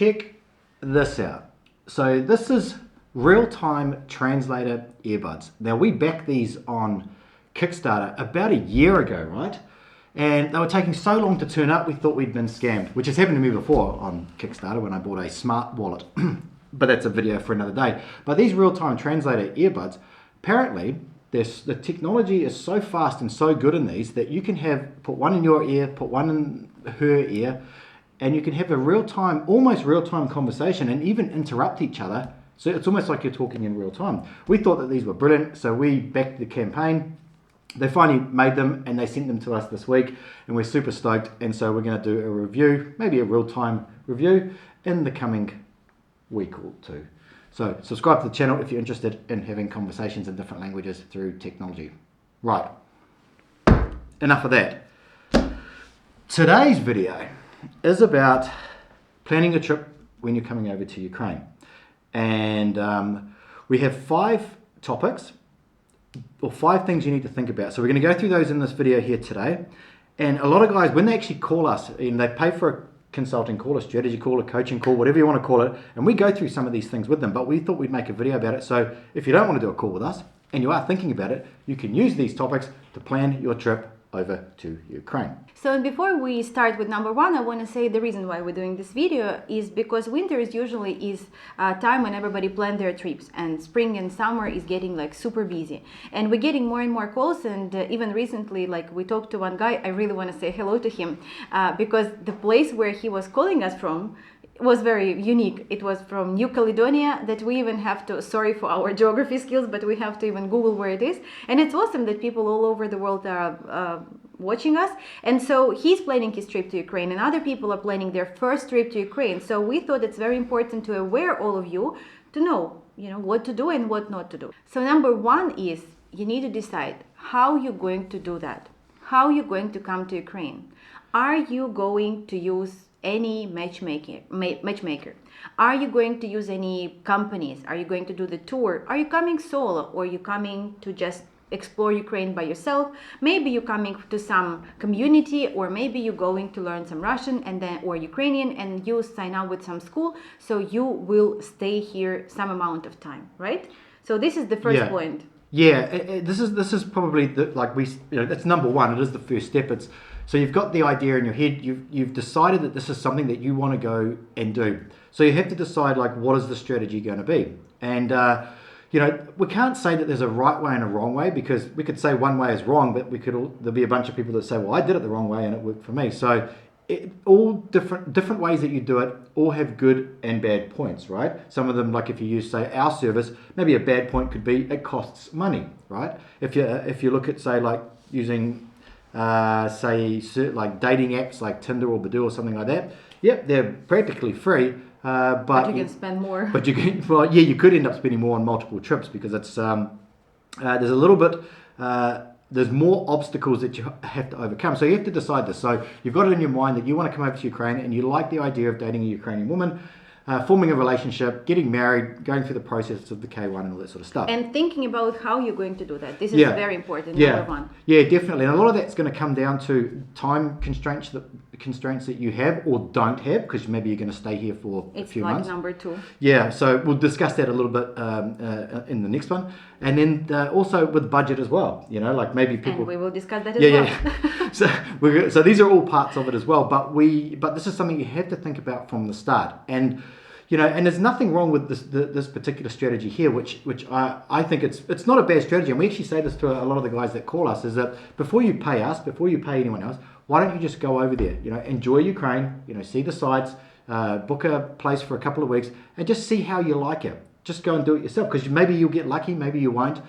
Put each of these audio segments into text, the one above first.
check this out. So this is real-time translator earbuds. Now we backed these on Kickstarter about a year ago, right? And they were taking so long to turn up, we thought we'd been scammed, which has happened to me before on Kickstarter when I bought a smart wallet. But that's a video for another day. But these real-time translator earbuds, apparently, the technology is so fast and so good in these that you can put one in your ear, put one in her ear, and you can have a real-time, almost real-time conversation and even interrupt each other. So it's almost like you're talking in real time. We thought that these were brilliant, so we backed the campaign. They finally made them and they sent them to us this week, and we're super stoked. And so we're going to do a review, maybe a real-time review in the coming week or two. So subscribe to the channel if you're interested in having conversations in different languages through technology. Right, enough of that. Today's video is about planning a trip when you're coming over to Ukraine. And we have 5 topics, or 5 things you need to think about. So we're going to go through those in this video here today. And a lot of guys, when they actually call us, and they pay for a consulting call, a strategy call, a coaching call, whatever you want to call it, and we go through some of these things with them, but we thought we'd make a video about it. So if you don't want to do a call with us, and you are thinking about it, you can use these topics to plan your trip over to Ukraine. So before we start with number 1, I want to say the reason why we're doing this video is because winter is usually a time when everybody plan their trips, and spring and summer is getting like super busy, and we're getting more and more calls. And even recently, like we talked to one guy, I really want to say hello to him because the place where he was calling us from was very unique. It was from New Caledonia, that we even have to, sorry for our geography skills, but we have to even Google where it is. And it's awesome that people all over the world are watching us. And so he's planning his trip to Ukraine, and other people are planning their first trip to Ukraine. So we thought it's very important to aware all of you to know, what to do and what not to do. So number 1 is you need to decide how you're going to do that. How you're going to come to Ukraine. Are you going to use any matchmaker? Are you going to use any companies? Are you going to do the tour? Are you coming solo, or are you coming to just explore Ukraine by yourself? Maybe you're coming to some community, or maybe you're going to learn some Russian or Ukrainian, and you sign up with some school, so you will stay here some amount of time, right? So this is the first point. Yeah, this is probably that's number 1. It is the first step. So you've got the idea in your head. You've decided that this is something that you want to go and do. So you have to decide, like, what is the strategy going to be? And we can't say that there's a right way and a wrong way, because we could say one way is wrong, but there'll be a bunch of people that say, well, I did it the wrong way and it worked for me. So all different ways that you do it all have good and bad points, right? Some of them, like if you use, say, our service, maybe a bad point could be it costs money, right? If you look at, say, like using like dating apps like Tinder or Badoo or something like that, yep, they're practically free, but you can spend more. But you can, you could end up spending more on multiple trips, because it's there's a little bit there's more obstacles that you have to overcome. So you have to decide this. So you've got it in your mind that you want to come over to Ukraine and you like the idea of dating a Ukrainian woman, forming a relationship, getting married, going through the process of the K1 and all that sort of stuff. And thinking about how you're going to do that. This is very important, number 1. Yeah, definitely. And a lot of that's going to come down to time constraints that you have or don't have, because maybe you're going to stay here for a few months. It's like number 2. Yeah, so we'll discuss that a little bit in the next one. And then also with budget as well, like maybe people... And we will discuss that as well. Yeah. So these are all parts of it as well, but this is something you have to think about from the start. And and there's nothing wrong with this particular strategy here, which I think it's not a bad strategy. And we actually say this to a lot of the guys that call us, is that before you pay us, before you pay anyone else, why don't you just go over there, enjoy Ukraine, see the sights, book a place for a couple of weeks, and just see how you like it. Just go and do it yourself, because maybe you'll get lucky, maybe you won't.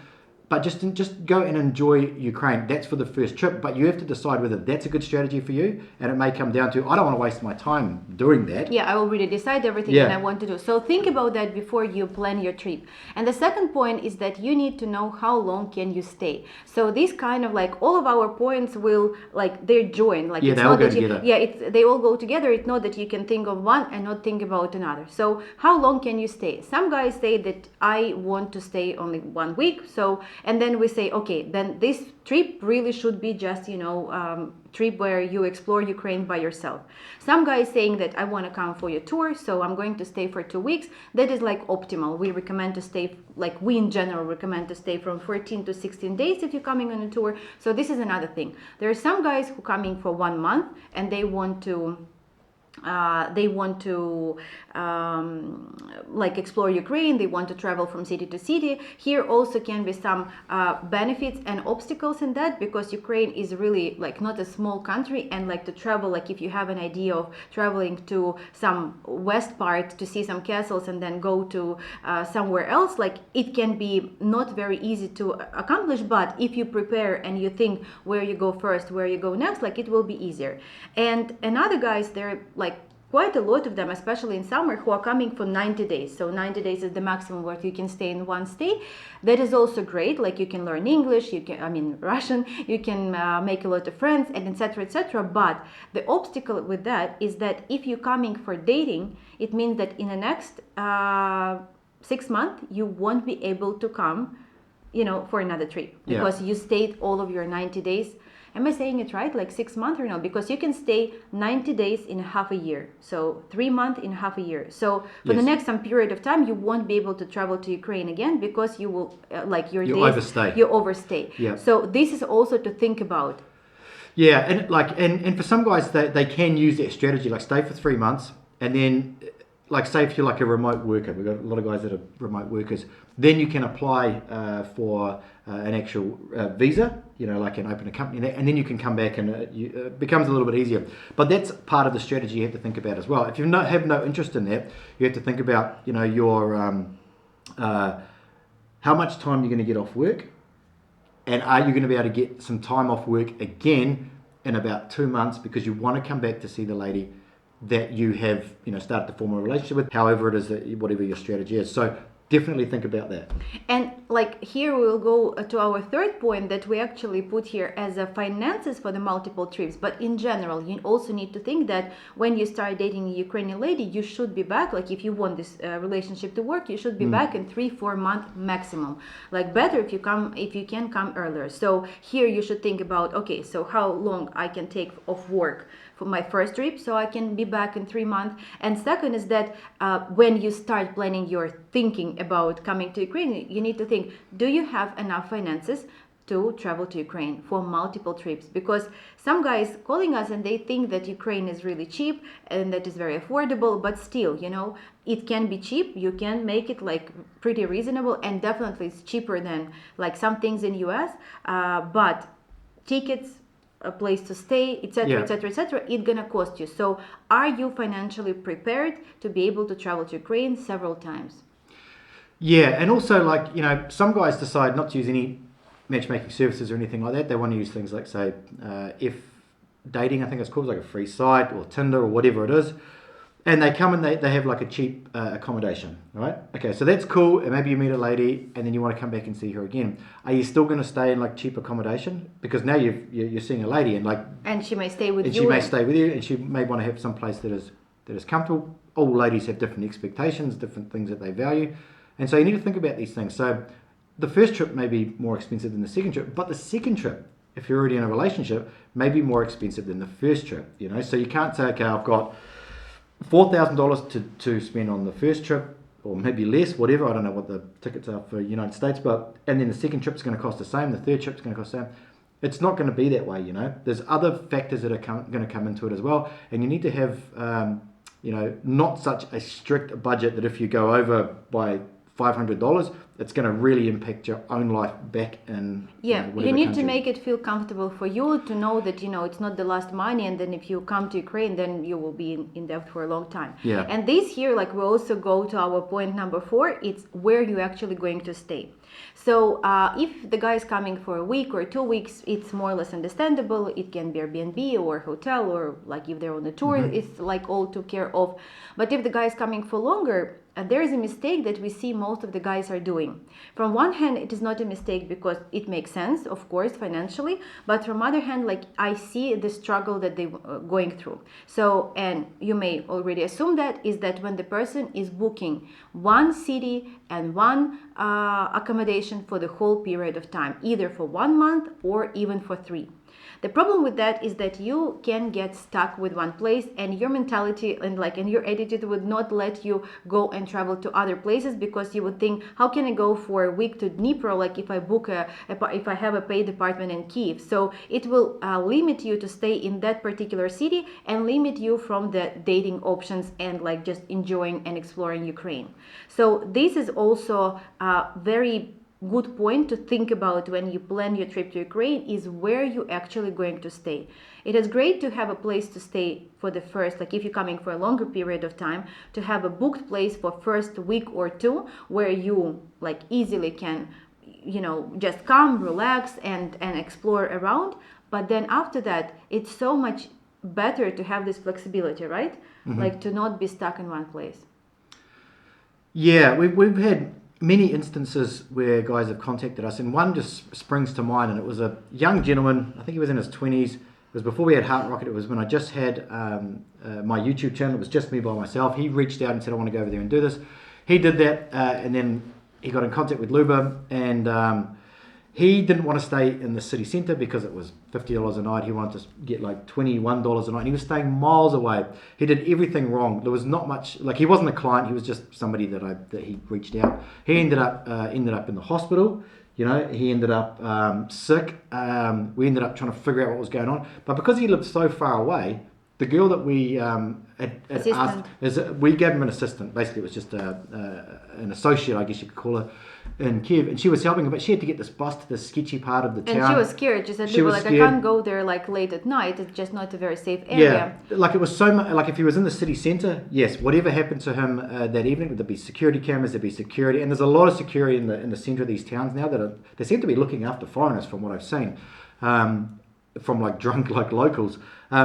But just go and enjoy Ukraine. That's for the first trip, but you have to decide whether that's a good strategy for you. And it may come down to, I don't want to waste my time doing that. Yeah, I will really decide everything that I want to do. So think about that before you plan your trip. And the second point is that you need to know how long can you stay. So this kind of like all of our points will they're joined. Like they all go together. They all go together. It's not that you can think of one and not think about another. So how long can you stay? Some guys say that I want to stay only 1 week. So And then we say, okay, then this trip really should be just, trip where you explore Ukraine by yourself. Some guys saying that I want to come for your tour, so I'm going to stay for 2 weeks. That is like optimal. We recommend to stay, like we in general recommend to stay from 14 to 16 days if you're coming on a tour. So this is another thing. There are some guys who coming for 1 month and they want to like explore Ukraine. They want to travel from city to city. Here also can be some benefits and obstacles in that, because Ukraine is really like not a small country, and like to travel, like if you have an idea of traveling to some west part to see some castles and then go to somewhere else, like it can be not very easy to accomplish. But if you prepare and you think where you go first, where you go next, like it will be easier. And another guys, they're like quite a lot of them, especially in summer, who are coming for 90 days. So 90 days is the maximum where you can stay in one stay. That is also great. Like you can learn English, Russian, you can make a lot of friends, and etc. etc. But the obstacle with that is that if you're coming for dating, it means that in the next 6 months you won't be able to come, for another trip, because you stayed all of your 90 days. Am I saying it right? Like 6 months or no? Because you can stay 90 days in half a year. So 3 months in half a year. So for the next some period of time, you won't be able to travel to Ukraine again, because you will you overstay. Yeah. So this is also to think about. Yeah, and for some guys they can use that strategy, like stay for 3 months, and then like say if you're like a remote worker, we've got a lot of guys that are remote workers, then you can apply for an actual visa, like and open a company, and then you can come back, and it becomes a little bit easier. But that's part of the strategy you have to think about as well. If you have no interest in that, you have to think about your how much time you're going to get off work, and are you going to be able to get some time off work again in about 2 months, because you want to come back to see the lady that you have started to form a relationship with, however it is that whatever your strategy is. So definitely think about that. And like here we'll go to our third point that we actually put here as a finances for the multiple trips. But in general, you also need to think that when you start dating a Ukrainian lady, you should be back, like if you want this relationship to work, you should be back in 3-4 months maximum. Like better if you can come earlier. So here you should think about, okay, so how long I can take off work for my first trip, so I can be back in 3 months. And second is that when you start planning your thinking about coming to Ukraine, you need to think, do you have enough finances to travel to Ukraine for multiple trips? Because some guys calling us and they think that Ukraine is really cheap and that is very affordable, but still, it can be cheap. You can make it like pretty reasonable, and definitely it's cheaper than like some things in US, but tickets, a place to stay, etc., etc., etc., it's gonna cost you. So are you financially prepared to be able to travel to Ukraine several times? Yeah, and also like some guys decide not to use any matchmaking services or anything like that. They want to use things like, say, if dating, I think it's called, like a free site or Tinder or whatever it is. And they come and they have like a cheap accommodation, right? Okay, so that's cool. And maybe you meet a lady and then you want to come back and see her again. Are you still going to stay in like cheap accommodation? Because now you're seeing a lady and she may stay with you. And she may stay with you, and she may want to have some place that is comfortable. All ladies have different expectations, different things that they value. And so you need to think about these things. So the first trip may be more expensive than the second trip, but the second trip, if you're already in a relationship, may be more expensive than the first trip. So you can't say, okay, I've got $4,000 to spend on the first trip, or maybe less, whatever. I don't know what the tickets are for the United States, and then the second trip's going to cost the same, the third trip's going to cost the same. It's not going to be that way, There's other factors that are going to come into it as well, and you need to have, not such a strict budget that if you go over by $500, it's going to really impact your own life back in you need country. To make it feel comfortable for you, to know that it's not the last money, and then if you come to Ukraine, then you will be in debt for a long time. And this here, like, we also go to our point number 4. It's where you're actually going to stay. So if the guy is coming for a week or 2 weeks, it's more or less understandable. It can be Airbnb or hotel, or like if they're on a tour, it's like all took care of. But if the guy is coming for longer, there is a mistake that we see most of the guys are doing. From one hand, it is not a mistake because it makes sense, of course, financially, but from other hand, like I see the struggle that they going through. So, and you may already assume that is that when the person is booking one city and one accommodation for the whole period of time, either for 1 month or even for 3. The problem with that is that you can get stuck with one place, and your mentality and your attitude would not let you go and travel to other places, because you would think, how can I go for a week to Dnipro, like if I book if I have a paid apartment in Kyiv? So it will limit you to stay in that particular city and limit you from the dating options and like just enjoying and exploring Ukraine. So this is also very good point to think about when you plan your trip to Ukraine, is where you actually going to stay. It is great to have a place to stay for the first, like if you're coming for a longer period of time, to have a booked place for first week or two where you like easily can, just come, relax and explore around. But then after that, it's so much better to have this flexibility, right? Like to not be stuck in one place. Yeah, we've had many instances where guys have contacted us, and one just springs to mind, and it was a young gentleman. I think he was in his 20s. It was before we had Heart Rocket. It was when I just had my YouTube channel. It was just me by myself. He reached out and said, I want to go over there and do this. He did that, and then he got in contact with Luba, and he didn't want to stay in the city centre because it was $50 a night. He wanted to get like $21 a night. And he was staying miles away. He did everything wrong. There was not much, like he wasn't a client. He was just somebody that he reached out. He ended up in the hospital. He ended up sick. We ended up trying to figure out what was going on. But because he lived so far away, the girl that we had asked, we gave him an assistant. Basically, it was just an associate, I guess you could call her, in Kyiv, and she was helping him, but she had to get this bus to this sketchy part of the town. And she was scared. She said, I can't go there like late at night. It's just not a very safe area. Yeah, like it was so much, like if he was in the city centre, yes, whatever happened to him that evening, there'd be security cameras, there'd be security, and there's a lot of security in the centre of these towns now they seem to be looking after foreigners from what I've seen. From like drunk like locals.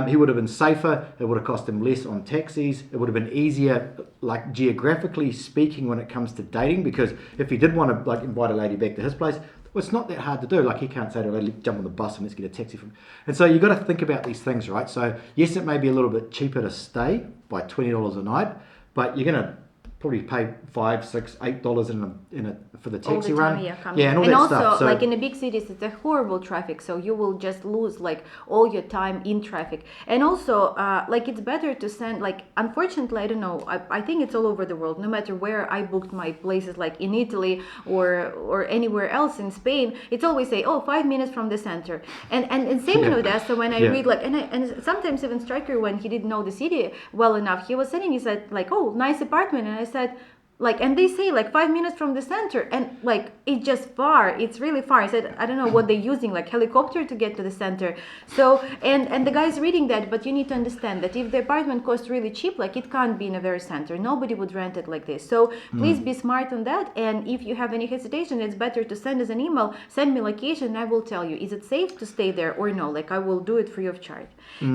He would have been safer. It would have cost him less on taxis. It would have been easier, like geographically speaking, when it comes to dating, because if he did want to like invite a lady back to his place, well, it's not that hard to do. Like he can't say to a lady, jump on the bus and let's get a taxi from. And so you've got to think about these things, right? So yes, it may be a little bit cheaper to stay by $20 a night, but you're going to probably pay $5, $6, $8 for the taxi run. And all that also, stuff. So, like in the big cities, it's a horrible traffic, so you will just lose like all your time in traffic. And also, like it's better to send, like unfortunately, I don't know, I think it's all over the world. No matter where I booked my places, like in Italy or anywhere else in Spain, it's always say, 5 minutes from the center. And same in Odessa. When I read like, and sometimes even Striker, when he didn't know the city well enough, he was saying, he said like, nice apartment, and I said, like, and they say like 5 minutes from the center, and like it's just far, it's really far. I said, I don't know what they're using, like helicopter to get to the center. So and the guy's reading that, but you need to understand that if the apartment costs really cheap, like it can't be in a very center, nobody would rent it like this. So please be smart on that, and if you have any hesitation, it's better to send us an email, send me location, and I will tell you, is it safe to stay there or no, like I will do it free of charge.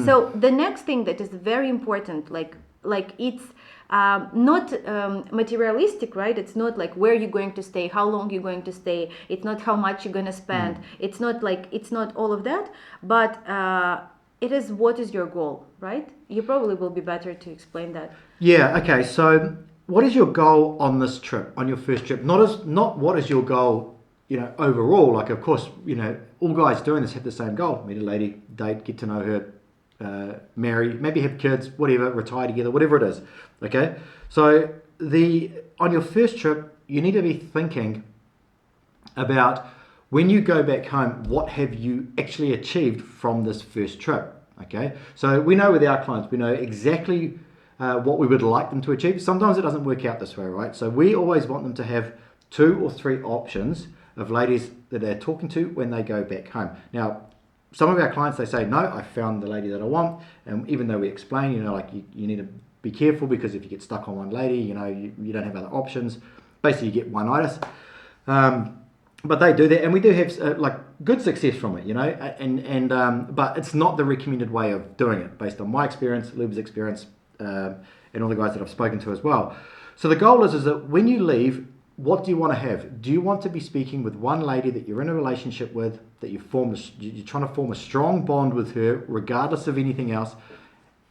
So the next thing that is very important, like it's not materialistic, right? It's not like where you're going to stay, how long you're going to stay. It's not how much you're going to spend. It's not all of that, but it is what is your goal, right? You probably will be better to explain that. Yeah. Okay. So, what is your goal on this trip, on your first trip? Not what is your goal, overall. Like, of course, all guys doing this have the same goal: meet a lady, date, get to know her. Marry, maybe have kids, whatever, retire together, whatever it is. Okay, so on your first trip, you need to be thinking about when you go back home, what have you actually achieved from this first trip? Okay, so we know with our clients, we know exactly what we would like them to achieve. Sometimes it doesn't work out this way, right? So we always want them to have 2 or 3 options of ladies that they're talking to when they go back home. Now, some of our clients, they say, no, I found the lady that I want. And even though we explain, you need to be careful, because if you get stuck on one lady, you don't have other options. Basically, you get one-itis. But they do that, and we do have good success from it, but it's not the recommended way of doing it, based on my experience, Luba's experience, and all the guys that I've spoken to as well. So the goal is that when you leave, what do you want to have? Do you want to be speaking with one lady that you're in a relationship with, that you're trying to form a strong bond with her, regardless of anything else,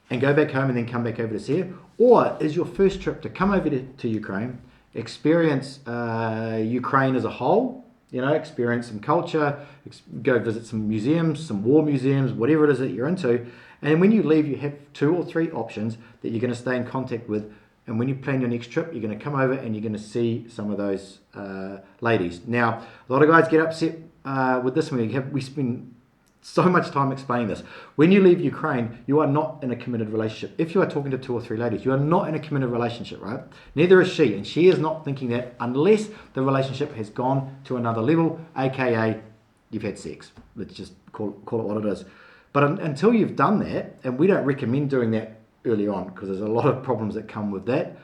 and go back home and then come back over to see her? Or is your first trip to come over to Ukraine, experience Ukraine as a whole, experience some culture, go visit some museums, some war museums, whatever it is that you're into, and when you leave, you have 2 or 3 options that you're going to stay in contact with. And when you plan your next trip, you're going to come over and you're going to see some of those ladies. Now, a lot of guys get upset with this one. We spend so much time explaining this. When you leave Ukraine, you are not in a committed relationship. If you are talking to 2 or 3 ladies, you are not in a committed relationship, right? Neither is she. And she is not thinking that unless the relationship has gone to another level, aka you've had sex. Let's just call it what it is. But until you've done that, and we don't recommend doing that early on because there's a lot of problems that come with that,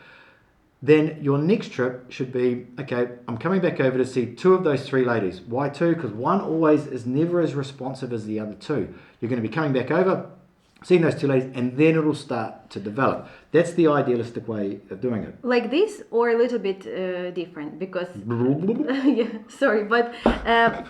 then your next trip should be, okay, I'm coming back over to see 2 of those 3 ladies. Why 2? Because one always is never as responsive as the other 2. You're going to be coming back over, seeing those 2 ladies, and then it'll start to develop. That's the idealistic way of doing it. Like this, or a little bit different, because yeah, sorry, but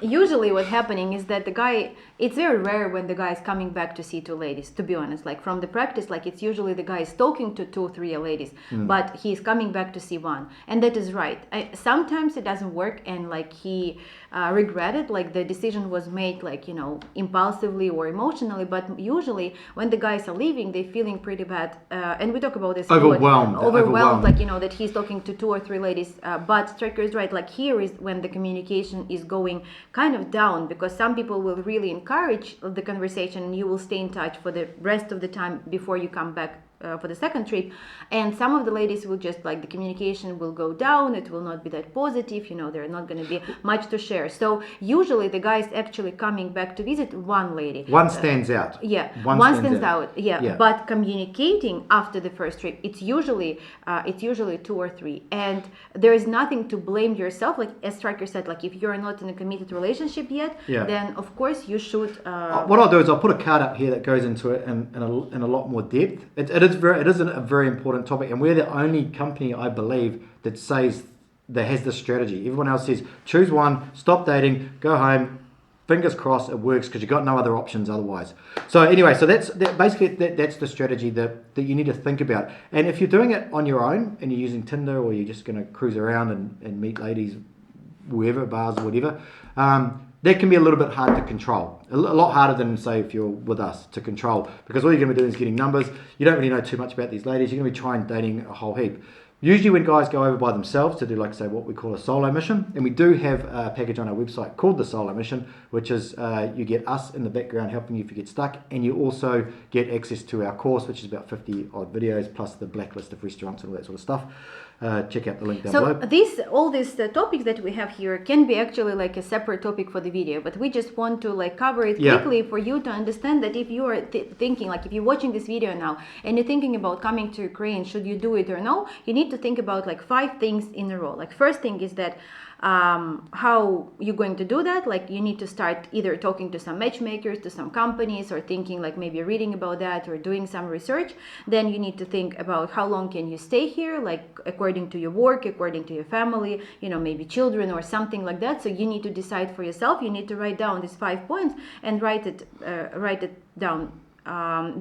usually what's happening is that the guy, it's very rare when the guy is coming back to see 2 ladies, to be honest. Like from the practice, like it's usually the guy is talking to 2 or 3 ladies, but he's coming back to see 1, and that is right. Sometimes it doesn't work, and like he regretted, like the decision was made like impulsively or emotionally, but usually when the guys are leaving, they're feeling pretty bad, and we talk about this overwhelmed, like that he's talking to 2 or 3 ladies, but Striker is right. Like here is when the communication is going kind of down, because some people will really encourage the conversation and you will stay in touch for the rest of the time before you come back for the second trip, and some of the ladies will just like the communication will go down, it will not be that positive, there are not going to be much to share. So usually the guy is actually coming back to visit 1 lady. One stands out. Yeah, one stands out. Yeah, but communicating after the first trip, it's usually 2 or 3, and there is nothing to blame yourself. Like as Striker said, like if you're not in a committed relationship yet, then of course you should. What I'll do is I'll put a card up here that goes into it in a lot more depth. It is a very important topic, and we're the only company, I believe, that says that has this strategy. Everyone else says choose one, stop dating, go home, fingers crossed it works, because you've got no other options otherwise. So anyway, so that's the strategy that you need to think about. And if you're doing it on your own and you're using Tinder, or you're just going to cruise around and meet ladies wherever, bars or whatever, that can be a little bit hard to control. A lot harder than, say, if you're with us to control, because all you're going to be doing is getting numbers. You don't really know too much about these ladies. You're going to be trying dating a whole heap. Usually when guys go over by themselves to do, like, say, what we call a solo mission, and we do have a package on our website called the Solo Mission, which is you get us in the background helping you if you get stuck, and you also get access to our course, which is about 50 odd videos, plus the blacklist of restaurants and all that sort of stuff. Check out the link down below. So all these topics that we have here can be actually like a separate topic for the video, but we just want to like cover it quickly for you to understand that if you are thinking, like if you're watching this video now and you're thinking about coming to Ukraine, should you do it or no, you need to think about like 5 things in a row. Like first thing is that how you're going to do that. Like you need to start either talking to some matchmakers, to some companies, or thinking like maybe reading about that or doing some research. Then you need to think about how long can you stay here, like according to your work, according to your family, maybe children or something like that. So you need to decide for yourself. You need to write down these 5 points and write it down.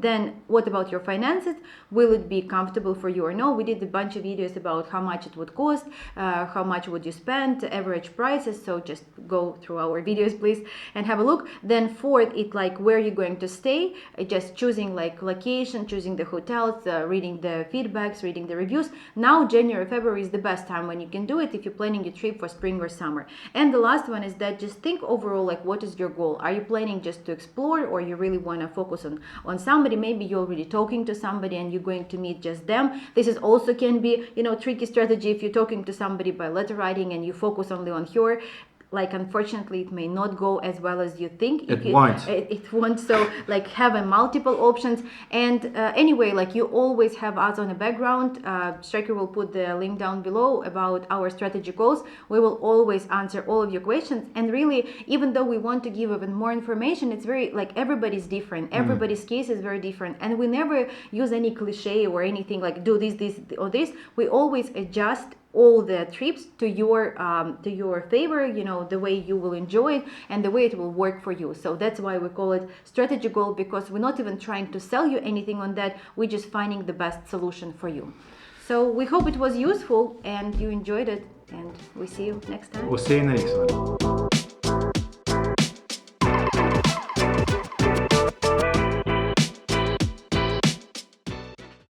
Then what about your finances? Will it be comfortable for you or no? We did a bunch of videos about how much it would cost, how much would you spend, average prices. So just go through our videos, please, and have a look. Then fourth, it like where you're going to stay, just choosing like location, choosing the hotels, reading the feedbacks, reading the reviews. Now January, February is the best time when you can do it if you're planning your trip for spring or summer. And the last one is that just think overall, like what is your goal? Are you planning just to explore, or you really want to focus on somebody? Maybe you're already talking to somebody and you're going to meet just them. This is also can be tricky strategy if you're talking to somebody by letter writing and you focus only on her. like unfortunately it may not go as well as you think. Won't. It won't. So like having multiple options. And anyway, like you always have us on the background. Striker will put the link down below about our strategy goals. We will always answer all of your questions. And really, even though we want to give even more information, it's very like everybody's different. Everybody's case is very different. And we never use any cliche or anything like do this or this. We always adjust all the trips to your favor, the way you will enjoy it and the way it will work for you. So that's why we call it strategy goal, because we're not even trying to sell you anything on that. We're just finding the best solution for you. So we hope it was useful and you enjoyed it, and we see you next time. We'll see you in the next one.